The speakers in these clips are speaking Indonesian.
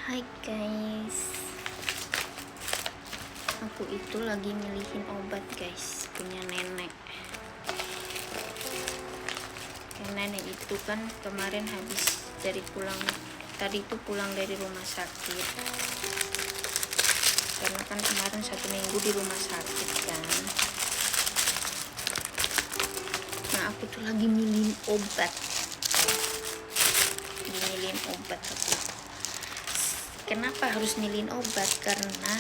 Hai guys, aku itu lagi milihin obat guys, punya nenek. Nenek itu kan kemarin habis tadi itu pulang dari rumah sakit, karena kan kemarin 1 minggu di rumah sakit kan. Nah aku tuh lagi milihin obat, aku. Kenapa harus milihin obat? Karena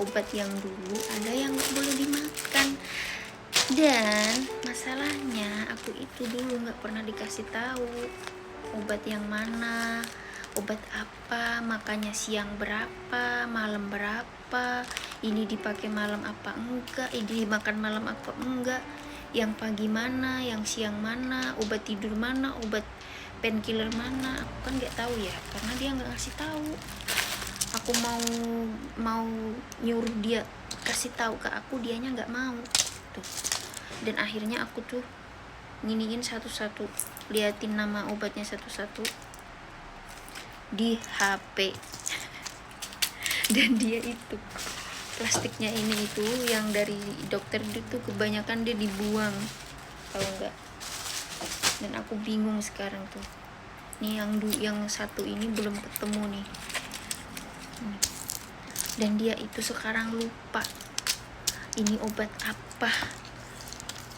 obat yang dulu ada yang nggak boleh dimakan, dan masalahnya aku itu dulu nggak pernah dikasih tahu obat yang mana, obat apa, makanya siang berapa, malam berapa, ini dipakai malam apa enggak, ini dimakan malam apa enggak, yang pagi mana, yang siang mana, obat tidur mana, obat painkiller mana. Aku kan nggak tahu ya, karena dia nggak ngasih tahu. Aku mau nyuruh dia kasih tahu ke aku, dianya nggak mau tuh. Dan akhirnya aku tuh nginiin satu-satu, liatin nama obatnya satu-satu di HP. Dan dia itu plastiknya ini itu yang dari dokter itu kebanyakan dia dibuang kalau enggak. Dan aku bingung sekarang tuh, nih yang satu ini belum ketemu nih. Dan dia itu sekarang lupa ini obat apa,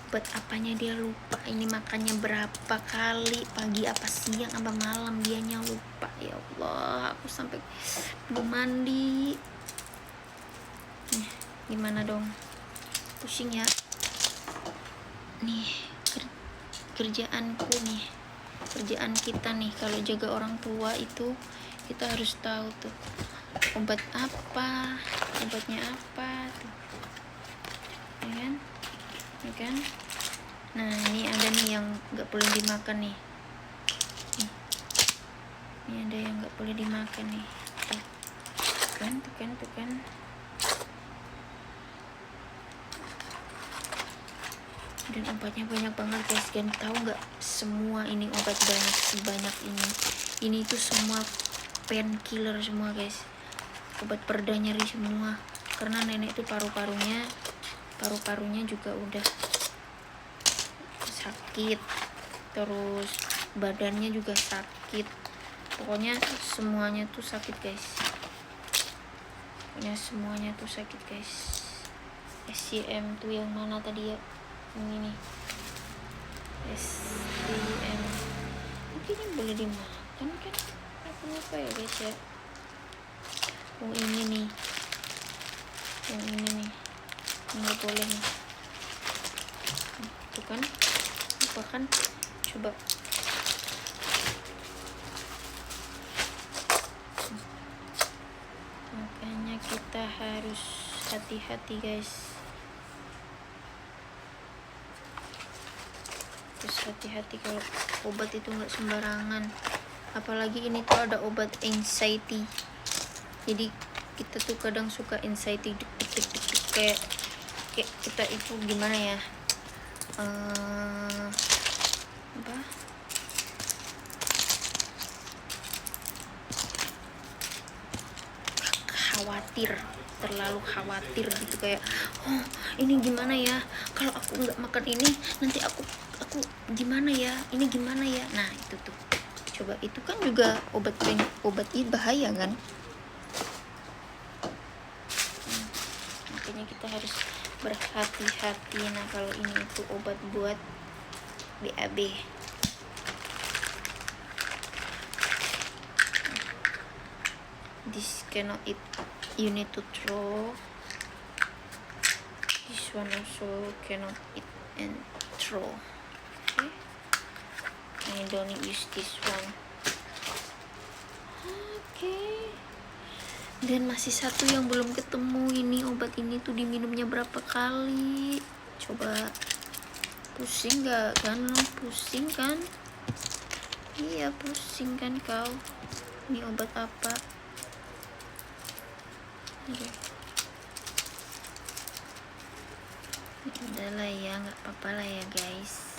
obat apanya dia lupa, ini makannya berapa kali, pagi apa siang apa malam, dianya lupa. Ya Allah, aku sampai belum mandi. Nih, gimana dong, pusing ya nih kerjaanku nih, kerjaan kita nih kalau jaga orang tua itu kita harus tahu tuh obat apa, obatnya apa tuh, ya kan? Nah ini ada nih yang nggak boleh dimakan nih. Ini ada yang nggak boleh dimakan nih. Tuh kan. Dan obatnya banyak banget guys. Kalian tahu nggak, semua ini obat banyak sebanyak ini tuh semua painkiller semua guys, obat pereda nyeri semua. Karena nenek itu paru-parunya juga udah sakit, terus badannya juga sakit, pokoknya semuanya tuh sakit guys. SCM tuh yang mana tadi ya, ini nih SCM, mungkin ini boleh dimakan kan, apa ya guys ya. Yang ini nih nggak boleh nih. Tuh kan, apa kan, coba makanya kita harus hati-hati guys, terus hati-hati kalau obat itu nggak sembarangan. Apalagi ini tuh ada obat anxiety, jadi kita tuh kadang suka anxiety, kayak kita itu gimana ya, terlalu khawatir gitu, kayak oh ini gimana ya, kalau aku nggak makan ini nanti aku gimana ya, ini gimana ya. Nah itu tuh, coba itu kan juga obat ini bahaya kan. Makanya kita harus berhati-hati. Nah kalau ini itu obat buat BAB, this cannot eat, you need to throw. This one also cannot eat and throw. Okay, I don't use this one. Okay. Dan masih satu yang belum ketemu, ini obat ini tuh diminumnya berapa kali, coba. Pusing gak kan lo? Pusing kan? Iya pusing kan kau. Ini obat apa? Udah lah ya, nggak apa-apa lah ya guys.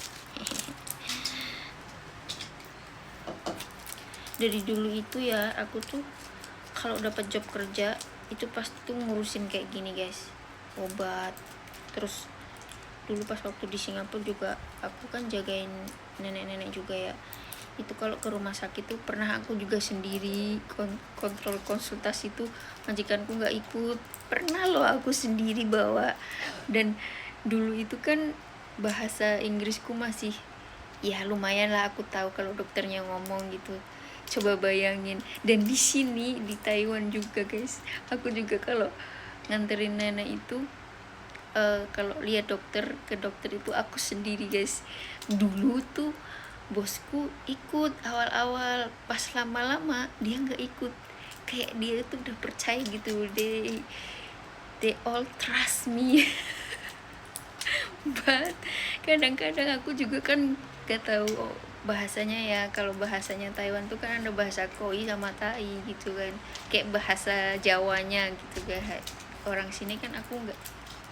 Dari dulu itu ya, aku tuh kalau dapat job kerja itu pasti tuh ngurusin kayak gini guys, obat. Terus dulu pas waktu di Singapura juga aku kan jagain nenek-nenek juga ya, itu kalau ke rumah sakit tuh pernah aku juga sendiri kontrol konsultasi tuh majikanku nggak ikut, pernah loh aku sendiri bawa. Dan dulu itu kan bahasa Inggrisku masih ya lumayan lah, aku tahu kalau dokternya ngomong gitu. Coba bayangin, dan di sini di Taiwan juga guys, aku juga kalau nganterin nenek itu kalau lihat ke dokter itu aku sendiri guys. Dulu tuh bosku ikut awal-awal, pas lama-lama dia nggak ikut, kayak dia tuh udah percaya gitu, they all trust me. But kadang-kadang aku juga kan gak tahu bahasanya ya. Kalau bahasanya Taiwan tuh kan ada bahasa Koi sama Tai gitu kan, kayak bahasa Jawanya gitu guys. Orang sini kan aku nggak,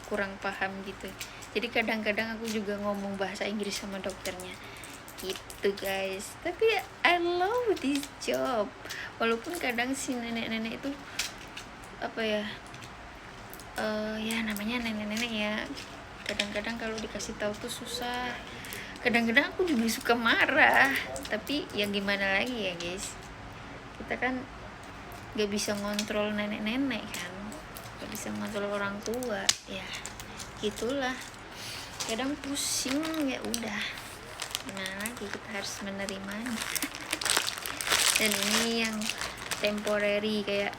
kurang paham gitu, jadi kadang-kadang aku juga ngomong bahasa Inggris sama dokternya gitu guys. Tapi I love this job, walaupun kadang si nenek-nenek itu apa ya, ya namanya nenek-nenek ya, kadang-kadang kalau dikasih tahu tuh susah. Kadang-kadang aku juga suka marah, tapi ya gimana lagi ya guys, kita kan gak bisa ngontrol nenek-nenek kan, gak bisa ngontrol orang tua ya, gitulah. Kadang pusing, ya udah gimana lagi, kita harus menerimanya. Dan ini yang temporary, kayak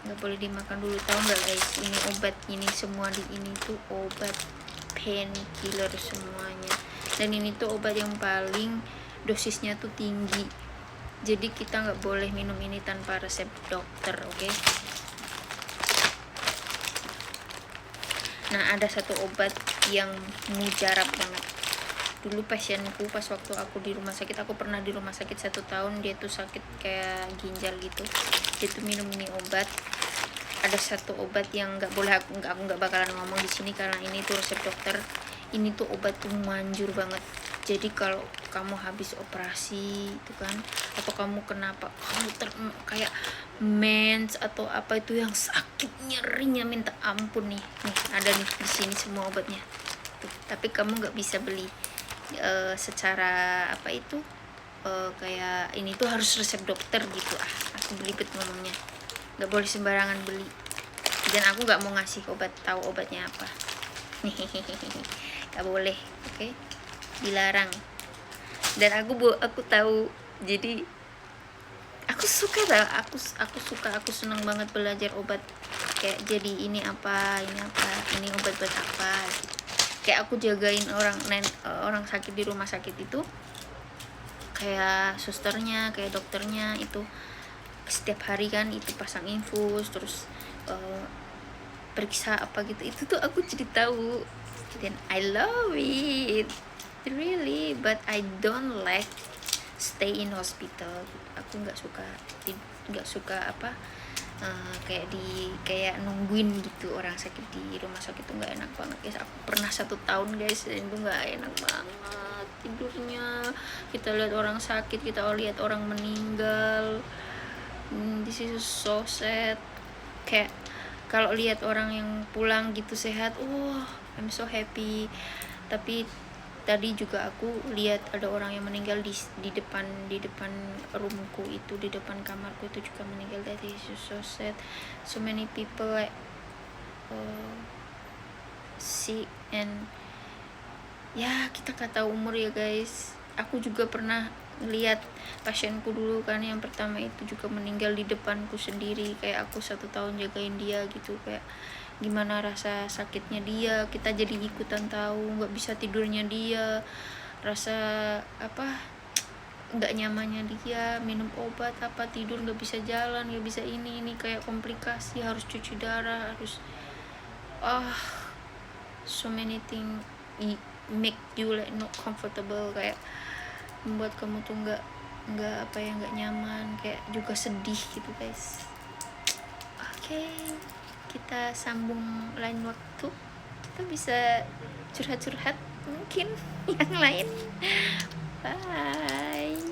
nggak boleh dimakan dulu, tahu nggak guys, ini obat, ini semua di ini tuh obat painkiller semuanya. Dan ini tuh obat yang paling dosisnya tuh tinggi, jadi kita nggak boleh minum ini tanpa resep dokter, oke? Nah, ada satu obat yang mujarab banget. Dulu pasienku pas waktu aku di rumah sakit, aku pernah di rumah sakit 1 tahun, dia tuh sakit kayak ginjal gitu, dia tuh minum ini obat. Ada satu obat yang nggak boleh, aku nggak bakalan ngomong di sini karena ini tuh resep dokter. Ini tuh obat tuh manjur banget, jadi kalau kamu habis operasi itu kan, atau kamu kenapa, kamu kayak mens atau apa itu yang sakit nyerinya minta ampun nih ada nih di sini semua obatnya tuh. Tapi kamu nggak bisa beli secara apa itu, kayak ini tuh harus resep dokter gitu. Aku belibet ngomongnya, nggak boleh sembarangan beli, dan aku nggak mau ngasih tahu obatnya apa. Nggak boleh, oke? Dilarang. Dan aku tahu, jadi aku suka tau, aku seneng banget belajar obat, kayak jadi ini obat buat apa gitu. Kayak aku jagain orang sakit di rumah sakit itu, kayak susternya, kayak dokternya itu setiap hari kan itu pasang infus, terus periksa apa gitu, itu tuh aku jadi tahu. Dan I love it really, but I don't like stay in hospital. Aku nggak suka apa, kayak nungguin gitu orang sakit di rumah sakit tuh nggak enak banget guys. Aku pernah 1 tahun guys, dan itu nggak enak banget tidurnya. Kita lihat orang sakit, kita lihat orang meninggal, this is so sad. Kayak kalau lihat orang yang pulang gitu sehat, I'm so happy. Tapi tadi juga aku lihat ada orang yang meninggal di depan roomku itu, di depan kamarku itu juga meninggal. That is so sad. So many people like sick, and ya kita gak tahu umur ya guys. Aku juga pernah lihat pasienku dulu kan, yang pertama itu juga meninggal di depanku sendiri. Kayak aku 1 tahun jagain dia gitu, kayak gimana rasa sakitnya dia, kita jadi ikutan tahu, nggak bisa tidurnya dia, rasa apa nggak nyamannya dia, minum obat apa, tidur nggak bisa jalan, nggak bisa ini kayak komplikasi, harus cuci darah, harus so many thing make you like not comfortable, kayak membuat kamu tuh nggak nyaman, kayak juga sedih gitu guys. Oke, kita sambung lain waktu, kita bisa curhat-curhat mungkin yang lain. Bye.